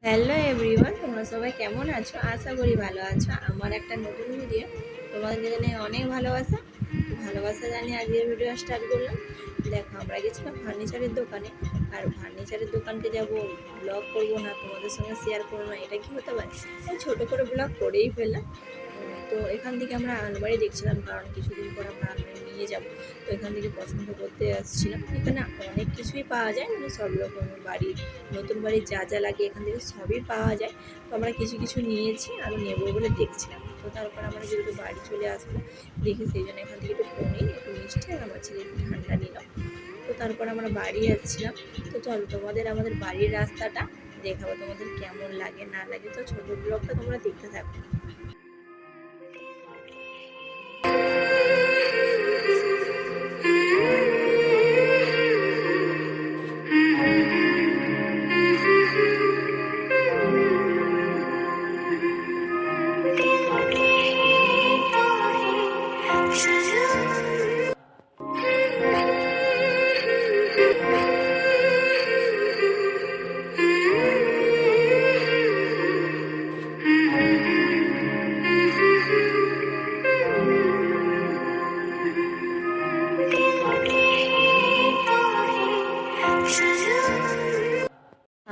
Hello everyone, তোমরা সবাই কেমন আছো? আশা করি ভালো আছো। আমার একটা নতুন ভিডিও তোমাদের জানিয়ে অনেক ভালোবাসা ভালোবাসা জানিয়ে আজকের ভিডিও স্টার্ট করলাম। দেখো, আমরা গেছিলাম ফার্নিচারের দোকানে। আর ফার্নিচারের দোকানকে যাব, ব্লগ করবো না, তোমাদের সঙ্গে শেয়ার করবো না, এটা কি হতে পারে? ছোটো করে ব্লগ করেই ফেললাম। তো এখান থেকে আমরা আলমারি দেখছিলাম, কারণ কিছুদিন পর আমরা আলমারি নিয়ে যাব। তো এখান থেকে পছন্দ করতে আসছিলাম। এখানে অনেক কিছুই পাওয়া যায়, মানে সব রকম বাড়ির, নতুন বাড়ির যা যা লাগে এখান থেকে সবই পাওয়া যায়। তো আমরা কিছু কিছু নিয়েছি, আরও নেবো বলে দেখছিলাম। তো তারপর আমরা যেহেতু বাড়ি চলে আসবো দেখে, সেই জন্য এখান থেকে একটু পনির, একটু মিষ্টি আর আমার ছেলে একটু ঠান্ডা নিলাম। তো তারপর আমরা বাড়ি যাচ্ছিলাম। তো চলো তোমাদের আমাদের বাড়ির রাস্তাটা দেখাবো, তোমাদের কেমন লাগে না লাগে। তো ছোটো ব্লগটা তোমরা দেখতে থাকো।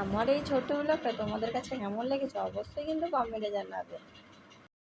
আমার এই ছোট্ট ব্লগটা তোমাদের কাছে কেমন লেগেছে অবশ্যই কিন্তু কমেন্টে জানাবে।